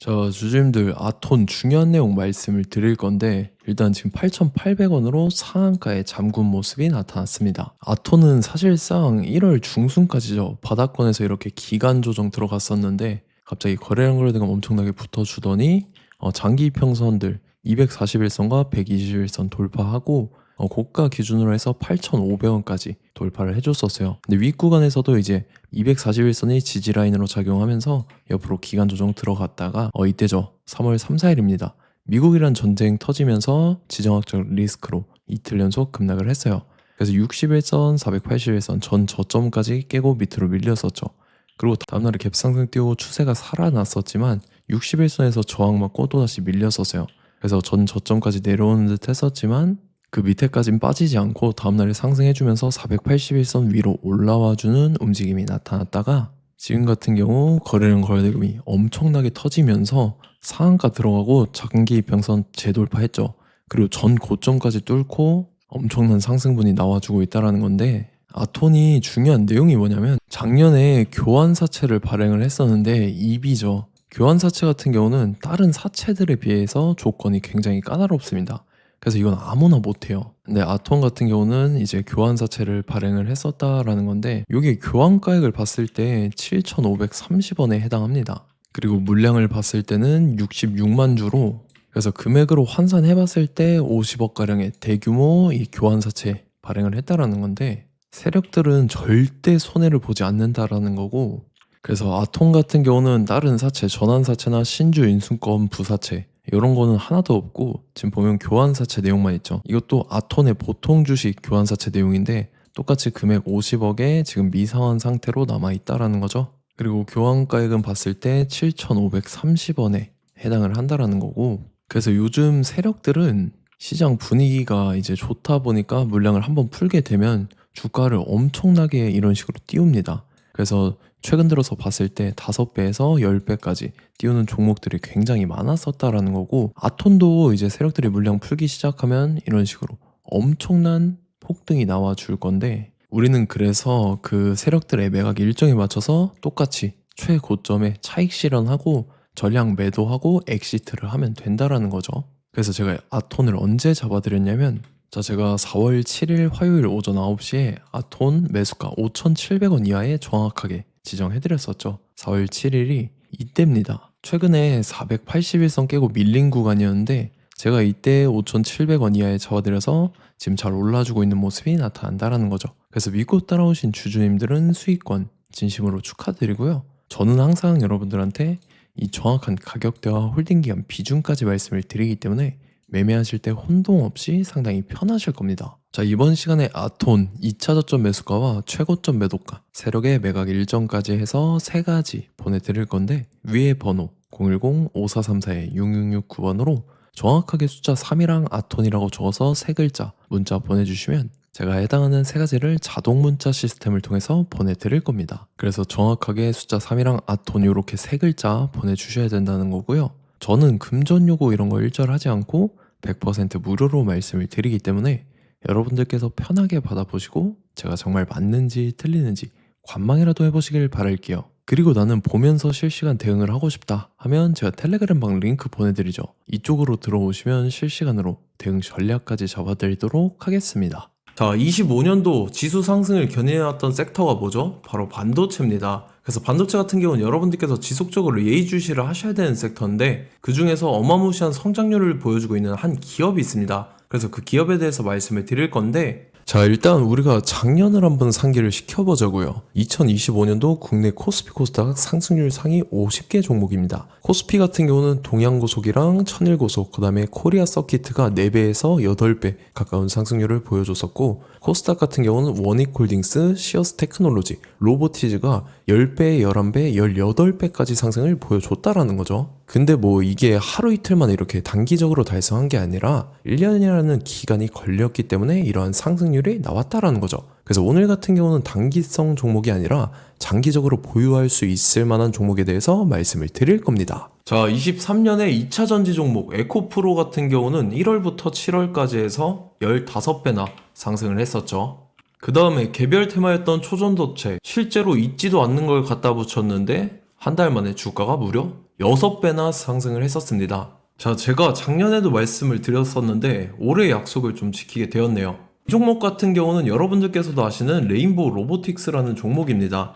자, 주주님들, 아톤 중요한 내용 말씀을 드릴 건데, 일단 지금 8,800원으로 상한가에 잠근 모습이 나타났습니다. 아톤은 사실상 1월 중순까지죠. 바닥권에서 이렇게 기간 조정 들어갔었는데, 갑자기 거래량 거래대금 엄청나게 붙어주더니, 장기 이평선들 241선과 121선 돌파하고, 고가 기준으로 해서 8,500원까지 돌파를 해줬었어요. 근데 윗구간에서도 이제 241선이 지지라인으로 작용하면서 옆으로 기간 조정 들어갔다가 이때죠. 3월 3, 4일입니다. 미국이란 전쟁 터지면서 지정학적 리스크로 이틀 연속 급락을 했어요. 그래서 61선, 481선 전 저점까지 깨고 밑으로 밀렸었죠. 그리고 다음날에 갭상승 띄우고 추세가 살아났었지만 61선에서 저항 맞고 또다시 밀렸었어요. 그래서 전 저점까지 내려오는 듯 했었지만 그 밑에까진 빠지지 않고 다음날에 상승해주면서 481선 위로 올라와주는 움직임이 나타났다가 지금 같은 경우 거래량 거래대금이 엄청나게 터지면서 상한가 들어가고 장기 이평선 재돌파했죠. 그리고 전 고점까지 뚫고 엄청난 상승분이 나와주고 있다는 건데, 아톤이 중요한 내용이 뭐냐면 작년에 교환사채를 발행을 했었는데 EB죠. 교환사채 같은 경우는 다른 사채들에 비해서 조건이 굉장히 까다롭습니다. 그래서 이건 아무나 못해요. 근데 아톤 같은 경우는 이제 교환사채를 발행을 했었다라는 건데, 이게 교환가액을 봤을 때 7,530원에 해당합니다. 그리고 물량을 봤을 때는 66만 주로, 그래서 금액으로 환산해 봤을 때 50억가량의 대규모 이 교환사채 발행을 했다라는 건데, 세력들은 절대 손해를 보지 않는다라는 거고, 그래서 아톤 같은 경우는 다른 사채, 전환사채나 신주 인수권 부사채 이런 거는 하나도 없고, 지금 보면 교환사채 내용만 있죠. 이것도 아톤의 보통 주식 교환사채 내용인데 똑같이 금액 50억에 지금 미상환 상태로 남아있다라는 거죠. 그리고 교환가액은 봤을 때 7,530원에 해당을 한다라는 거고, 그래서 요즘 세력들은 시장 분위기가 이제 좋다 보니까 물량을 한번 풀게 되면 주가를 엄청나게 이런 식으로 띄웁니다. 그래서 최근 들어서 봤을 때 5배에서 10배까지 띄우는 종목들이 굉장히 많았었다라는 거고, 아톤도 이제 세력들이 물량 풀기 시작하면 이런 식으로 엄청난 폭등이 나와 줄 건데, 우리는 그래서 그 세력들의 매각 일정에 맞춰서 똑같이 최고점에 차익 실현하고 전량 매도하고 엑시트를 하면 된다라는 거죠. 그래서 제가 아톤을 언제 잡아드렸냐면, 자, 제가 4월 7일 화요일 오전 9시에 아톤 매수가 5,700원 이하에 정확하게 지정해드렸었죠. 4월 7일이 이때입니다. 최근에 481선 깨고 밀린 구간이었는데 제가 이때 5,700원 이하에 잡아드려서 지금 잘 올라주고 있는 모습이 나타난다라는 거죠. 그래서 믿고 따라오신 주주님들은 수익권 진심으로 축하드리고요. 저는 항상 여러분들한테 이 정확한 가격대와 홀딩기간 비중까지 말씀을 드리기 때문에 매매하실 때 혼동 없이 상당히 편하실 겁니다. 자, 이번 시간에 아톤 2차 저점 매수가와 최고점 매도가, 세력의 매각 일정까지 해서 3가지 보내드릴 건데, 위에 번호 010-5434-6669번으로 정확하게 숫자 3이랑 아톤이라고 적어서 3글자 문자 보내주시면 제가 해당하는 3가지를 자동 문자 시스템을 통해서 보내드릴 겁니다. 그래서 정확하게 숫자 3이랑 아톤 이렇게 3글자 보내주셔야 된다는 거고요. 저는 금전 요구 이런 거 일절하지 않고 100% 무료로 말씀을 드리기 때문에 여러분들께서 편하게 받아보시고 제가 정말 맞는지 틀리는지 관망이라도 해보시길 바랄게요. 그리고 나는 보면서 실시간 대응을 하고 싶다 하면 제가 텔레그램방 링크 보내드리죠. 이쪽으로 들어오시면 실시간으로 대응 전략까지 잡아드리도록 하겠습니다. 자, 25년도 지수 상승을 견인해왔던 섹터가 뭐죠? 바로 반도체입니다. 그래서 반도체 같은 경우는 여러분들께서 지속적으로 예의주시를 하셔야 되는 섹터인데, 그 중에서 어마무시한 성장률을 보여주고 있는 한 기업이 있습니다. 그래서 그 기업에 대해서 말씀을 드릴 건데, 자, 일단 우리가 작년을 한번 상기를 시켜보자고요. 2025년도 국내 코스피 코스닥 상승률 상위 50개 종목입니다. 코스피 같은 경우는 동양고속이랑 천일고속, 그 다음에 코리아 서키트가 4배에서 8배 가까운 상승률을 보여줬었고, 코스닥 같은 경우는 원익홀딩스, 시어스 테크놀로지, 로보티즈가 10배, 11배, 18배까지 상승을 보여줬다라는 거죠. 근데 뭐 이게 하루 이틀만 이렇게 단기적으로 달성한 게 아니라 1년이라는 기간이 걸렸기 때문에 이러한 상승률이 나왔다라는 거죠. 그래서 오늘 같은 경우는 단기성 종목이 아니라 장기적으로 보유할 수 있을 만한 종목에 대해서 말씀을 드릴 겁니다. 자, 23년에 2차 전지 종목 에코프로 같은 경우는 1월부터 7월까지 해서 15배나 상승을 했었죠. 그 다음에 개별 테마였던 초전도체, 실제로 있지도 않는 걸 갖다 붙였는데 한 달 만에 주가가 무려 6배나 상승을 했었습니다. 자, 제가 작년에도 말씀을 드렸었는데 올해 약속을 좀 지키게 되었네요. 이 종목 같은 경우는 여러분들께서도 아시는 레인보우 로보틱스라는 종목입니다.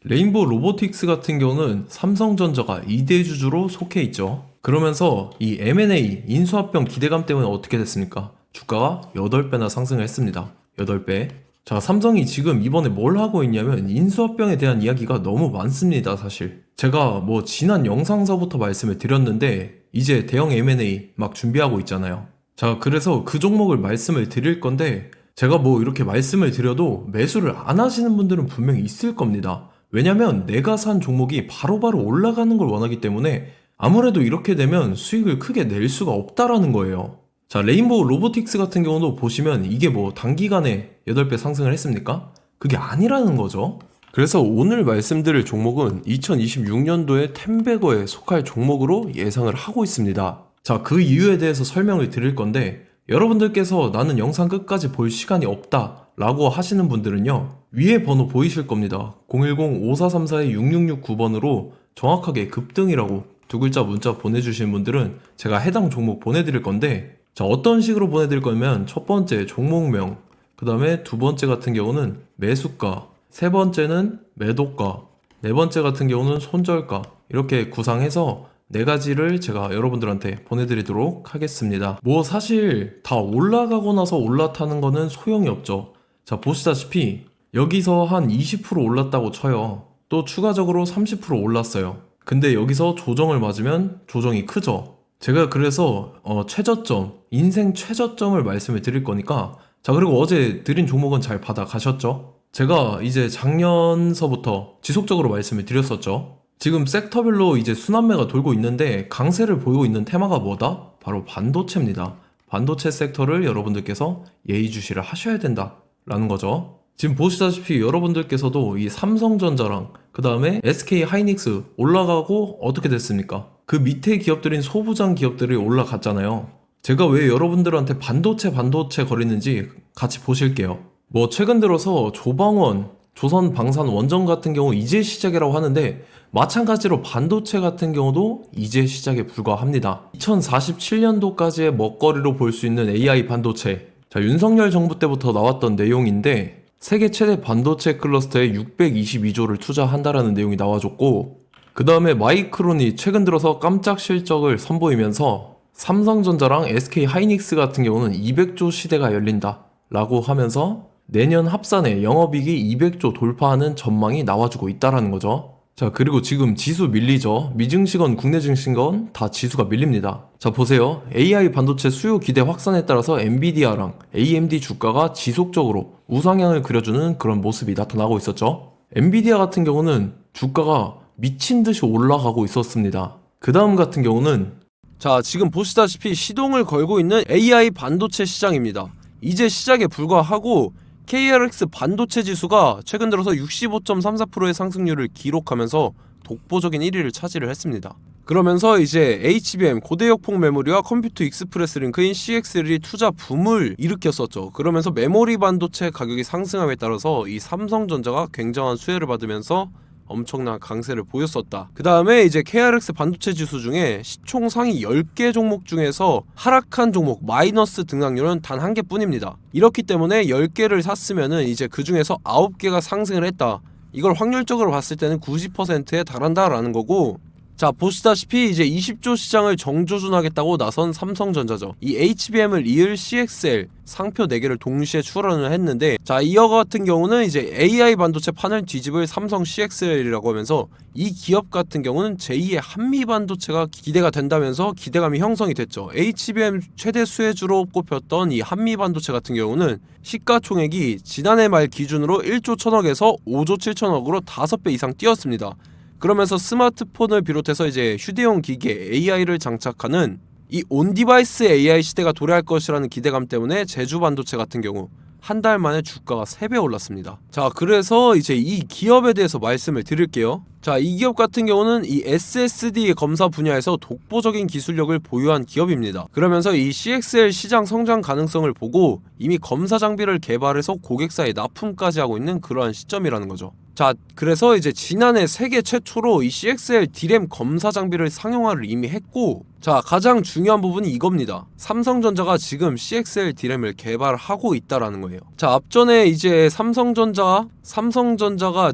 레인보우 로보틱스 같은 경우는 삼성전자가 2대 주주로 속해 있죠. 그러면서 이 M&A 인수합병 기대감 때문에 어떻게 됐습니까? 주가가 8배나 상승을 했습니다. 8배. 자, 삼성이 지금 이번에 뭘 하고 있냐면 인수합병에 대한 이야기가 너무 많습니다, 사실. 제가 뭐 지난 영상서부터 말씀을 드렸는데 이제 대형 M&A 막 준비하고 있잖아요. 자, 그래서 그 종목을 말씀을 드릴 건데 제가 뭐 이렇게 말씀을 드려도 매수를 안 하시는 분들은 분명히 있을 겁니다. 왜냐면 내가 산 종목이 바로바로 올라가는 걸 원하기 때문에 아무래도 이렇게 되면 수익을 크게 낼 수가 없다라는 거예요. 자, 레인보우 로보틱스 같은 경우도 보시면 이게 뭐 단기간에 8배 상승을 했습니까? 그게 아니라는 거죠. 그래서 오늘 말씀드릴 종목은 2026년도에 템베거에 속할 종목으로 예상을 하고 있습니다. 자, 그 이유에 대해서 설명을 드릴 건데 여러분들께서 나는 영상 끝까지 볼 시간이 없다 라고 하시는 분들은요, 위에 번호 보이실 겁니다. 010-5434-6669번으로 정확하게 급등이라고 두 글자 문자 보내주시는 분들은 제가 해당 종목 보내드릴 건데, 자, 어떤 식으로 보내드릴 거냐면 첫 번째 종목명, 그 다음에 두 번째 같은 경우는 매수가, 세 번째는 매도가, 네 번째 같은 경우는 손절가, 이렇게 구상해서 네 가지를 제가 여러분들한테 보내드리도록 하겠습니다. 뭐 사실 다 올라가고 나서 올라타는 거는 소용이 없죠. 자, 보시다시피 여기서 한 20% 올랐다고 쳐요. 또 추가적으로 30% 올랐어요. 근데 여기서 조정을 맞으면 조정이 크죠. 제가 그래서 최저점, 인생 최저점을 말씀을 드릴 거니까, 자, 그리고 어제 드린 종목은 잘 받아가셨죠? 제가 이제 작년서부터 지속적으로 말씀을 드렸었죠. 지금 섹터별로 이제 순환매가 돌고 있는데 강세를 보이고 있는 테마가 뭐다? 바로 반도체입니다. 반도체 섹터를 여러분들께서 예의주시를 하셔야 된다라는 거죠. 지금 보시다시피 여러분들께서도 이 삼성전자랑 그 다음에 SK 하이닉스 올라가고 어떻게 됐습니까? 그 밑에 기업들인 소부장 기업들이 올라갔잖아요. 제가 왜 여러분들한테 반도체 거리는지 같이 보실게요. 뭐 최근 들어서 조방원, 조선방산 원전 같은 경우 이제 시작이라고 하는데 마찬가지로 반도체 같은 경우도 이제 시작에 불과합니다. 2047년도까지의 먹거리로 볼 수 있는 AI 반도체. 자, 윤석열 정부 때부터 나왔던 내용인데 세계 최대 반도체 클러스터에 622조를 투자한다라는 내용이 나와줬고, 그 다음에 마이크론이 최근 들어서 깜짝 실적을 선보이면서 삼성전자랑 SK 하이닉스 같은 경우는 200조 시대가 열린다 라고 하면서 내년 합산에 영업이익이 200조 돌파하는 전망이 나와주고 있다라는 거죠. 자, 그리고 지금 지수 밀리죠. 미증시건 국내 증시건 다 지수가 밀립니다. 자, 보세요. AI 반도체 수요 기대 확산에 따라서 엔비디아랑 AMD 주가가 지속적으로 우상향을 그려주는 그런 모습이 나타나고 있었죠. 엔비디아 같은 경우는 주가가 미친 듯이 올라가고 있었습니다. 그 다음 같은 경우는, 자, 지금 보시다시피 시동을 걸고 있는 AI 반도체 시장입니다. 이제 시작에 불과하고 KRX 반도체 지수가 최근 들어서 65.34%의 상승률을 기록하면서 독보적인 1위를 차지를 했습니다. 그러면서 이제 HBM 고대역폭 메모리와 컴퓨터 익스프레스 링크인 CXL이 투자 붐을 일으켰었죠. 그러면서 메모리 반도체 가격이 상승함에 따라서 이 삼성전자가 굉장한 수혜를 받으면서 엄청난 강세를 보였었다. 그 다음에 이제 KRX 반도체 지수 중에 시총 상위 10개 종목 중에서 하락한 종목 마이너스 등락률은 단 1개뿐입니다. 이렇기 때문에 10개를 샀으면은 이제 그 중에서 9개가 상승을 했다. 이걸 확률적으로 봤을 때는 90%에 달한다라는 거고, 자, 보시다시피 이제 20조 시장을 정조준하겠다고 나선 삼성전자죠. 이 HBM을 이을 CXL 상표 4개를 동시에 출원을 했는데, 자, 이어 같은 경우는 이제 AI 반도체 판을 뒤집을 삼성 CXL이라고 하면서 이 기업 같은 경우는 제2의 한미 반도체가 기대가 된다면서 기대감이 형성이 됐죠. HBM 최대 수혜주로 꼽혔던 이 한미 반도체 같은 경우는 시가총액이 지난해 말 기준으로 1조 1000억에서 5조 7천억으로 5배 이상 뛰었습니다. 그러면서 스마트폰을 비롯해서 이제 휴대용 기기에 AI를 장착하는 이 온디바이스 AI 시대가 도래할 것이라는 기대감 때문에 제주 반도체 같은 경우 한 달 만에 주가가 3배 올랐습니다. 자, 그래서 이제 이 기업에 대해서 말씀을 드릴게요. 자, 이 기업 같은 경우는 이 SSD 검사 분야에서 독보적인 기술력을 보유한 기업입니다. 그러면서 이 CXL 시장 성장 가능성을 보고 이미 검사 장비를 개발해서 고객사에 납품까지 하고 있는 그러한 시점이라는 거죠. 자, 그래서 이제 지난해 세계 최초로 이 CXL D램 검사 장비를 상용화를 이미 했고, 자, 가장 중요한 부분이 이겁니다. 삼성전자가 지금 CXL D램을 개발하고 있다라는 거예요. 자, 앞전에 이제 삼성전자가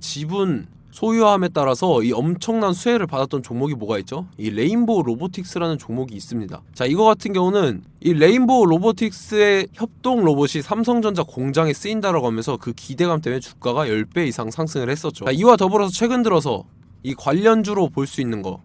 지분 소유함에 따라서 이 엄청난 수혜를 받았던 종목이 뭐가 있죠? 이 레인보우 로보틱스라는 종목이 있습니다. 자, 이거 같은 경우는 이 레인보우 로보틱스의 협동 로봇이 삼성전자 공장에 쓰인다라고 하면서 그 기대감 때문에 주가가 10배 이상 상승을 했었죠. 자, 이와 더불어서 최근 들어서 이 관련주로 볼 수 있는 거,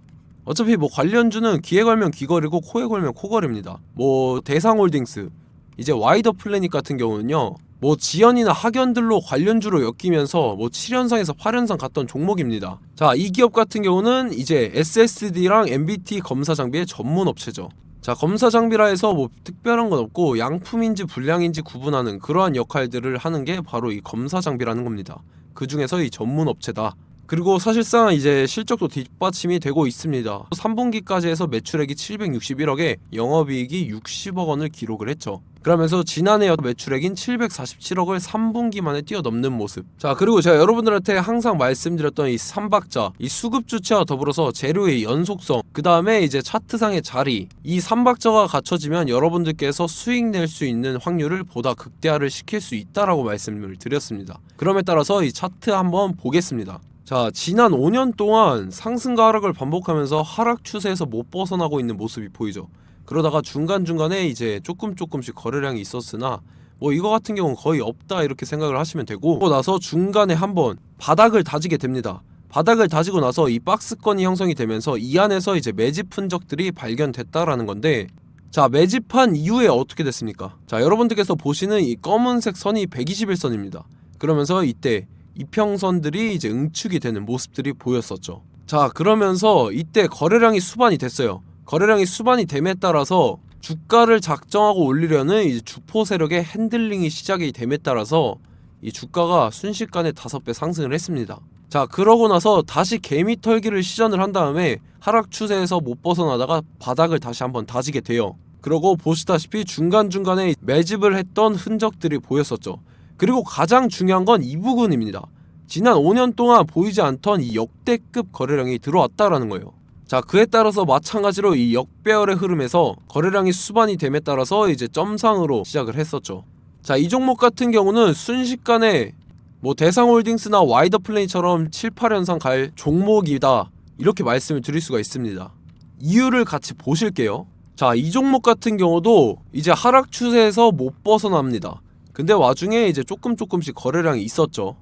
어차피 뭐 관련주는 귀에 걸면 귀걸이고 코에 걸면 코걸입니다. 뭐 대상홀딩스, 이제 와이더 플래닛 같은 경우는요, 뭐 지연이나 학연들로 관련주로 엮이면서 뭐 7연상에서 8연상 갔던 종목입니다. 자, 이 기업 같은 경우는 이제 SSD랑 MBT 검사 장비의 전문 업체죠. 자, 검사 장비라 해서 뭐 특별한 건 없고 양품인지 불량인지 구분하는 그러한 역할들을 하는 게 바로 이 검사 장비라는 겁니다. 그 중에서 이 전문 업체다. 그리고 사실상 이제 실적도 뒷받침이 되고 있습니다. 3분기까지 해서 매출액이 761억에 영업이익이 60억 원을 기록을 했죠. 그러면서 지난해 매출액인 747억을 3분기 만에 뛰어넘는 모습. 자, 그리고 제가 여러분들한테 항상 말씀드렸던 이 3박자, 이 수급 주체와 더불어서 재료의 연속성, 그 다음에 이제 차트상의 자리, 이 3박자가 갖춰지면 여러분들께서 수익 낼 수 있는 확률을 보다 극대화를 시킬 수 있다라고 말씀을 드렸습니다. 그럼에 따라서 이 차트 한번 보겠습니다. 자, 지난 5년 동안 상승과 하락을 반복하면서 하락 추세에서 못 벗어나고 있는 모습이 보이죠. 그러다가 중간중간에 이제 조금씩 거래량이 있었으나 뭐 이거 같은 경우는 거의 없다 이렇게 생각을 하시면 되고, 그러고 나서 중간에 한번 바닥을 다지게 됩니다. 바닥을 다지고 나서 이 박스권이 형성이 되면서 이 안에서 이제 매집 흔적들이 발견됐다라는 건데, 자, 매집한 이후에 어떻게 됐습니까? 자, 여러분들께서 보시는 이 검은색 선이 121선입니다. 그러면서 이때 이평선들이 이제 응축이 되는 모습들이 보였었죠. 자, 그러면서 이때 거래량이 수반이 됐어요. 거래량이 수반이 됨에 따라서 주가를 작정하고 올리려는 이제 주포 세력의 핸들링이 시작이 됨에 따라서 이 주가가 순식간에 5배 상승을 했습니다. 자, 그러고 나서 다시 개미 털기를 시전을 한 다음에 하락 추세에서 못 벗어나다가 바닥을 다시 한번 다지게 돼요. 그러고 보시다시피 중간중간에 매집을 했던 흔적들이 보였었죠. 그리고 가장 중요한 건 이 부분입니다. 지난 5년 동안 보이지 않던 이 역대급 거래량이 들어왔다라는 거예요. 자, 그에 따라서 마찬가지로 이 역배열의 흐름에서 거래량이 수반이 됨에 따라서 이제 점상으로 시작을 했었죠. 자, 이 종목 같은 경우는 순식간에 뭐 대상홀딩스나 와이더 플레이처럼 7, 8연상 갈 종목이다 이렇게 말씀을 드릴 수가 있습니다. 이유를 같이 보실게요. 자, 이 종목 같은 경우도 이제 하락 추세에서 못 벗어납니다. 근데 와중에 이제 조금씩 거래량이 있었죠.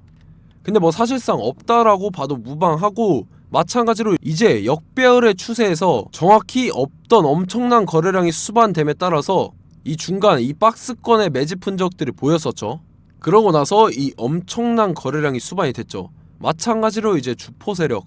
근데 뭐 사실상 없다라고 봐도 무방하고, 마찬가지로 이제 역배열의 추세에서 정확히 없던 엄청난 거래량이 수반됨에 따라서 이 중간 이 박스권의 매집 흔적들이 보였었죠. 그러고 나서 이 엄청난 거래량이 수반이 됐죠. 마찬가지로 이제 주포 세력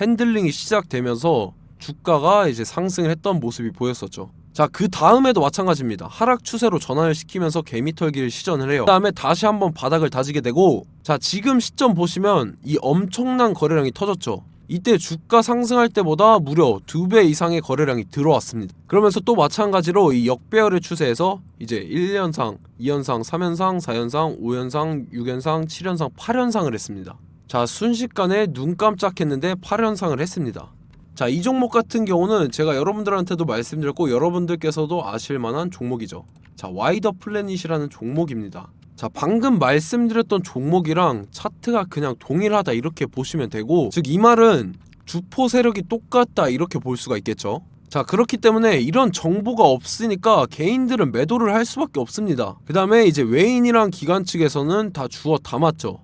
핸들링이 시작되면서 주가가 이제 상승을 했던 모습이 보였었죠. 자, 그 다음에도 마찬가지입니다. 하락 추세로 전환을 시키면서 개미털기를 시전을 해요. 그 다음에 다시 한번 바닥을 다지게 되고, 자, 지금 시점 보시면 이 엄청난 거래량이 터졌죠. 이때 주가 상승할 때보다 무려 2배 이상의 거래량이 들어왔습니다. 그러면서 또 마찬가지로 이 역배열의 추세에서 이제 1연상, 2연상, 3연상, 4연상, 5연상, 6연상, 7연상, 8연상을 했습니다. 자, 순식간에 눈 깜짝했는데 8연상을 했습니다. 자, 이 종목 같은 경우는 제가 여러분들한테도 말씀드렸고 여러분들께서도 아실만한 종목이죠. 자, 와이더 플래닛이라는 종목입니다. 자, 방금 말씀드렸던 종목이랑 차트가 그냥 동일하다 이렇게 보시면 되고, 즉 이 말은 주포 세력이 똑같다 이렇게 볼 수가 있겠죠. 자, 그렇기 때문에 이런 정보가 없으니까 개인들은 매도를 할 수밖에 없습니다. 그 다음에 이제 외인이랑 기관 측에서는 다 주워 담았죠.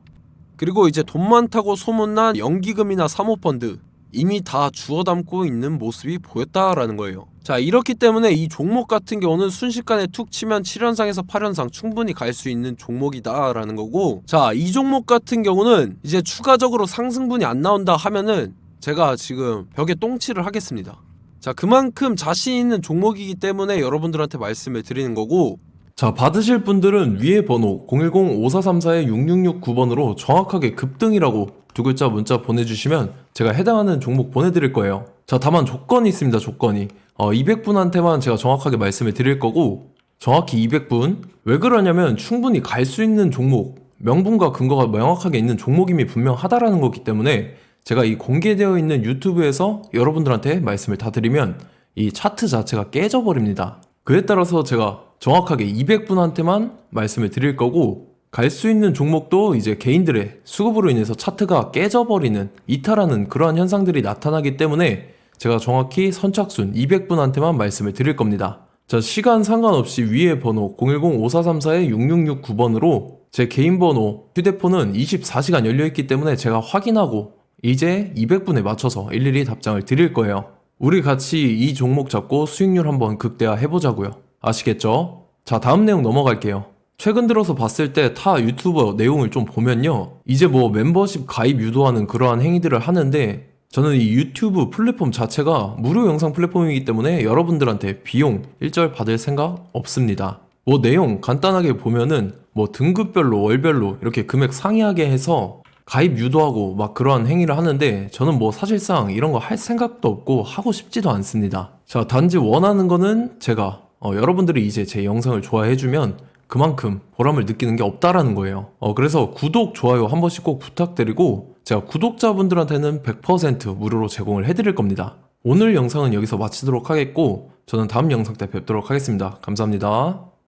그리고 이제 돈 많다고 소문난 연기금이나 사모펀드 이미 다 주워 담고 있는 모습이 보였다라는 거예요. 자, 이렇기 때문에 이 종목 같은 경우는 순식간에 툭 치면 7연상에서 8연상 충분히 갈 수 있는 종목이다 라는 거고, 자, 이 종목 같은 경우는 이제 추가적으로 상승분이 안 나온다 하면은 제가 지금 벽에 똥칠을 하겠습니다. 자, 그만큼 자신 있는 종목이기 때문에 여러분들한테 말씀을 드리는 거고, 자, 받으실 분들은 위에 번호 010-5434-6669번으로 정확하게 급등이라고 두 글자 문자 보내주시면 제가 해당하는 종목 보내드릴 거예요. 자, 다만 조건이 있습니다. 조건이 200분한테만 제가 정확하게 말씀을 드릴 거고, 정확히 200분. 왜 그러냐면 충분히 갈 수 있는 종목 명분과 근거가 명확하게 있는 종목임이 분명하다라는 거기 때문에 제가 이 공개되어 있는 유튜브에서 여러분들한테 말씀을 다 드리면 이 차트 자체가 깨져버립니다. 그에 따라서 제가 정확하게 200분한테만 말씀을 드릴 거고, 갈 수 있는 종목도 이제 개인들의 수급으로 인해서 차트가 깨져버리는, 이탈하는 그러한 현상들이 나타나기 때문에 제가 정확히 선착순 200분한테만 말씀을 드릴 겁니다. 자, 시간 상관없이 위에 번호 010-5434-6669번으로 제 개인 번호, 휴대폰은 24시간 열려있기 때문에 제가 확인하고 이제 200분에 맞춰서 일일이 답장을 드릴 거예요. 우리 같이 이 종목 잡고 수익률 한번 극대화 해보자고요. 아시겠죠? 자, 다음 내용 넘어갈게요. 최근 들어서 봤을 때 타 유튜버 내용을 좀 보면요, 이제 뭐 멤버십 가입 유도하는 그러한 행위들을 하는데, 저는 이 유튜브 플랫폼 자체가 무료 영상 플랫폼이기 때문에 여러분들한테 비용 일절 받을 생각 없습니다. 뭐 내용 간단하게 보면은 뭐 등급별로 월별로 이렇게 금액 상이하게 해서 가입 유도하고 막 그러한 행위를 하는데, 저는 뭐 사실상 이런 거 할 생각도 없고 하고 싶지도 않습니다. 자, 단지 원하는 거는 제가 여러분들이 이제 제 영상을 좋아해주면 그만큼 보람을 느끼는 게 없다라는 거예요. 그래서 구독, 좋아요 한 번씩 꼭 부탁드리고, 제가 구독자분들한테는 100% 무료로 제공을 해드릴 겁니다. 오늘 영상은 여기서 마치도록 하겠고, 저는 다음 영상 때 뵙도록 하겠습니다. 감사합니다.